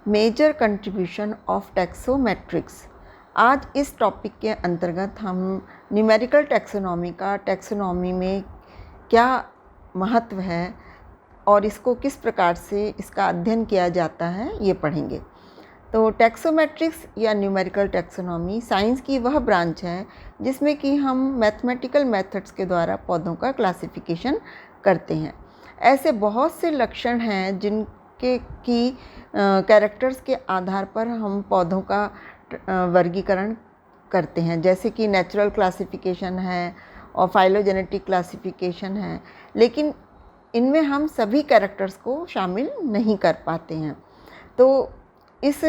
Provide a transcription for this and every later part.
Major contribution of टैक्सोमेट्रिक्स। आज इस topic के अंतर्गत हम न्यूमेरिकल टैक्सोनॉमी का टैक्सोनॉमी में क्या महत्व है और इसको किस प्रकार से इसका अध्ययन किया जाता है ये पढ़ेंगे। तो टैक्सोमेट्रिक्स या न्यूमेरिकल टैक्सोनॉमी साइंस की वह ब्रांच है जिसमें कि हम मैथमेटिकल मेथड्स के द्वारा पौधों का क्लासिफिकेशन करते हैं। ऐसे बहुत से लक्षण हैं जिनके की कैरेक्टर्स के आधार पर हम पौधों का वर्गीकरण करते हैं, जैसे कि नेचुरल क्लासिफिकेशन है और फाइलोजेनेटिक क्लासिफिकेशन है, लेकिन इनमें हम सभी कैरेक्टर्स को शामिल नहीं कर पाते हैं। तो इस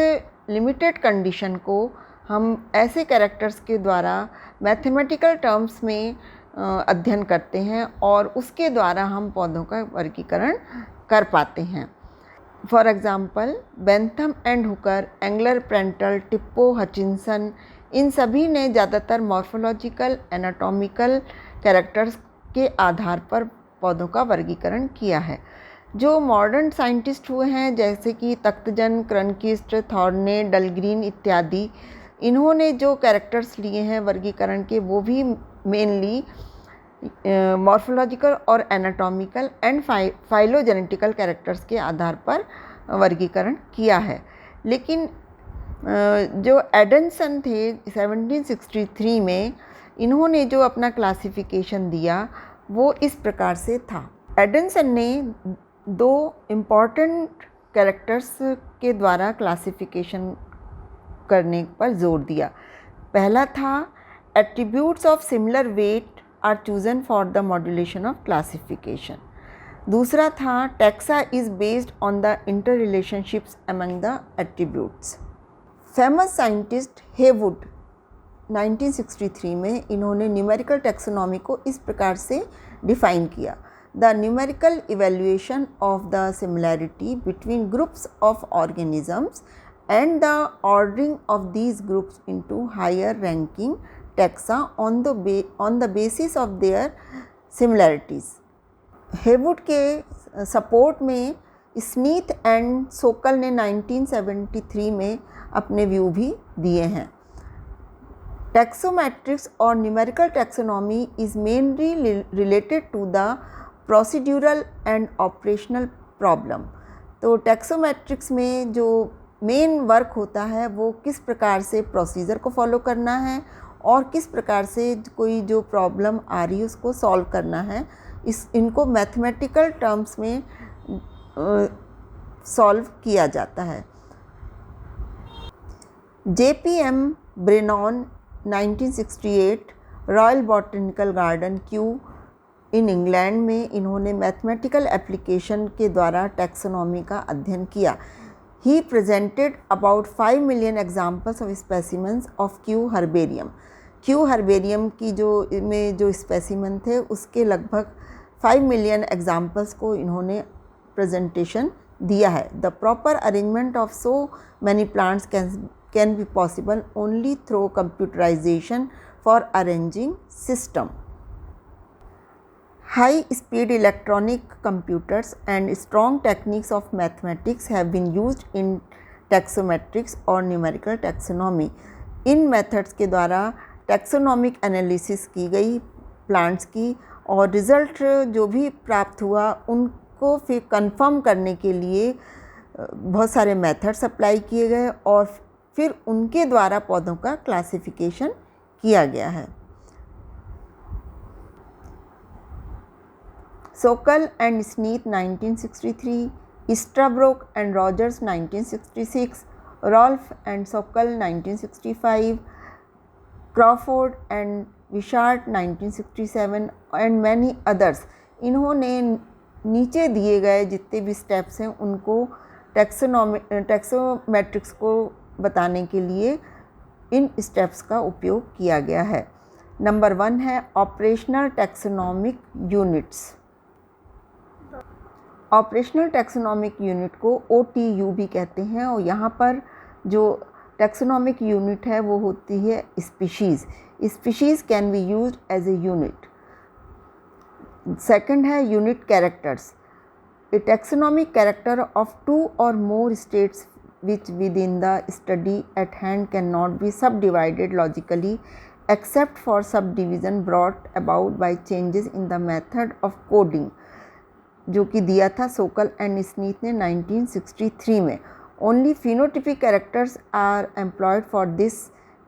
लिमिटेड कंडीशन को हम ऐसे कैरेक्टर्स के द्वारा मैथमेटिकल टर्म्स में अध्ययन करते हैं और उसके द्वारा हम पौधों का वर्गीकरण कर पाते हैं। For example Bentham and Hooker, Engler, Prantl, Tippo, Hutchinson, इन सभी ने ज़्यादातर मॉर्फोलॉजिकल एनाटॉमिकल कैरेक्टर्स के आधार पर पौधों का वर्गीकरण किया है। जो मॉडर्न साइंटिस्ट हुए हैं जैसे कि तख्तजन, क्रनकिस्ट, थॉर्ने, डलग्रीन इत्यादि, इन्होंने जो कैरेक्टर्स लिए हैं वर्गीकरण के वो भी मेनली मॉर्फोलॉजिकल और एनाटॉमिकल एंड फाइलोजेनेटिकल कैरेक्टर्स के आधार पर वर्गीकरण किया है। लेकिन जो एडमसन थे 1763 में, इन्होंने जो अपना क्लासिफिकेशन दिया वो इस प्रकार से था। एडमसन ने दो इम्पॉर्टेंट कैरेक्टर्स के द्वारा क्लासिफिकेशन करने पर जोर दिया। पहला था attributes of similar weight are chosen for the modulation of classification. दूसरा था taxa is based on the interrelationships among the attributes. Famous scientist Heywood 1963 में इन्होंने न्यूमेरिकल टैक्सोनॉमी को इस प्रकार से डिफाइन किया: the numerical evaluation of the similarity between groups of organisms and the ordering of these groups into higher ranking taxa on the basis of their similarities. Heywood के support में Smith and Sokal ने 1973 में अपने view भी दिए हैं। Taxometrics और numerical taxonomy is mainly related to the procedural and operational problem. तो टैक्सोमेट्रिक्स में जो मेन वर्क होता है वो किस प्रकार से प्रोसीजर को फॉलो करना है और किस प्रकार से कोई जो प्रॉब्लम आ रही है उसको सॉल्व करना है, इनको मैथमेटिकल टर्म्स में सॉल्व किया जाता है। JPM ब्रेनॉन 1968 royal botanical garden Q in England में इन्होंने मैथमेटिकल एप्लीकेशन के द्वारा टैक्सोनॉमी का अध्ययन किया। He presented about 5 million examples of specimens of Kew herbarium. Q herbarium की जो स्पेसिमन थे उसके लगभग 5 मिलियन एग्जाम्पल्स को इन्होंने प्रेजेंटेशन दिया है। The proper arrangement of so many plants can be possible only through computerisation for arranging system. High speed electronic computers and strong techniques of mathematics have been used in taxometrics और numerical taxonomy. इन methods के द्वारा taxonomic analysis की गई plants की और result जो भी प्राप्त हुआ उनको फिर कंफर्म करने के लिए बहुत सारे मेथड्स अप्लाई किए गए और फिर उनके द्वारा पौधों का क्लासिफिकेशन किया गया है। Sokal and Smith 1963, Strabrook and Rogers 1966, Rohlf and Sokal 1965, Crawford and Wishart 1967 and many others, इन्होंने नीचे दिए गए जितने भी स्टेप्स हैं उनको टैक्सोमेट्रिक्स को बताने के लिए इन स्टेप्स का उपयोग किया गया है। नंबर 1 है operational taxonomic units. Operational taxonomic unit को OTU भी कहते हैं और यहाँ पर जो टैक्सोनॉमिक यूनिट है वो होती है species. Species can be used as a unit. Second है unit characters. A taxonomic character of 2 or more states which within the study at hand cannot be subdivided logically except for subdivision brought about by changes in the method of coding, जो कि दिया था सोकल and स्नीथ ने 1963 में। Only phenotypic characters are employed for this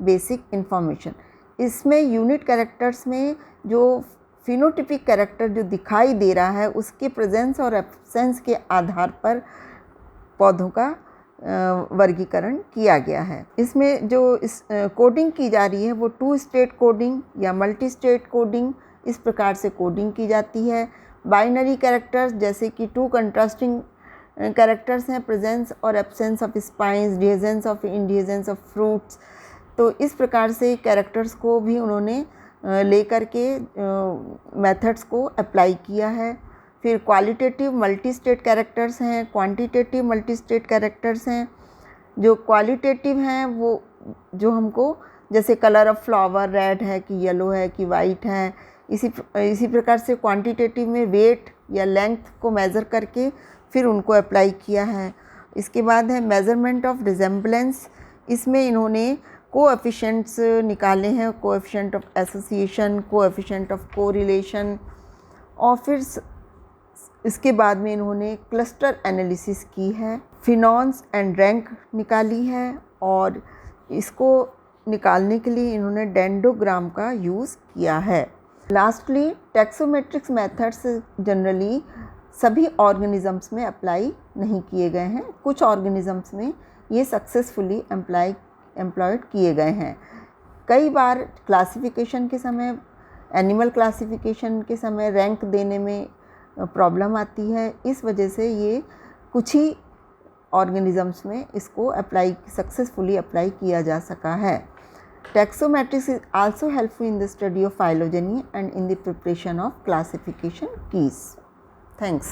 basic information. इसमें unit characters में जो phenotypic character जो दिखाई दे रहा है उसके प्रेजेंस और एब्सेंस के आधार पर पौधों का वर्गीकरण किया गया है। इसमें जो कोडिंग की जा रही है वो 2 स्टेट कोडिंग या मल्टी स्टेट कोडिंग, इस प्रकार से कोडिंग की जाती है। बाइनरी कैरेक्टर्स जैसे कि 2 कंट्रास्टिंग कैरेक्टर्स हैं, प्रेजेंस और absence of spines, dehiscence of indehiscence of fruits. तो इस प्रकार से कैरेक्टर्स को भी उन्होंने लेकर के मेथड्स को अप्लाई किया है। फिर क्वालिटेटिव मल्टी स्टेट कैरेक्टर्स हैं, क्वांटिटेटिव मल्टी स्टेट कैरेक्टर्स हैं। जो क्वालिटेटिव हैं वो जो हमको जैसे कलर ऑफ फ्लावर रेड है कि येलो है कि वाइट है, इसी प्रकार से क्वांटिटेटिव में वेट या लेंथ को मेज़र करके फिर उनको अप्लाई किया है। इसके बाद है मेज़रमेंट ऑफ रिजेम्बलेंस। इसमें इन्होंने कोएफिशिएंट्स निकाले हैं, coefficient of association, coefficient of correlation, और फिर इसके बाद में इन्होंने क्लस्टर एनालिसिस की है, फिनॉन्स एंड रैंक निकाली है, और इसको निकालने के लिए इन्होंने डेंडोग्राम का यूज़ किया है। लास्टली टैक्सोमेट्रिक्स मेथड्स जनरली सभी ऑर्गेनिजम्स में अप्लाई नहीं किए गए हैं, कुछ ऑर्गेनिजम्स में ये सक्सेसफुली एम्प्लॉयड किए गए हैं। कई बार क्लासिफिकेशन के समय, एनिमल क्लासिफिकेशन के समय रैंक देने में प्रॉब्लम आती है, इस वजह से ये कुछ ही ऑर्गेनिजम्स में इसको सक्सेसफुली अप्लाई किया जा सका है। Taxometrics is also helpful in the study of phylogeny and in the preparation of classification keys. Thanks.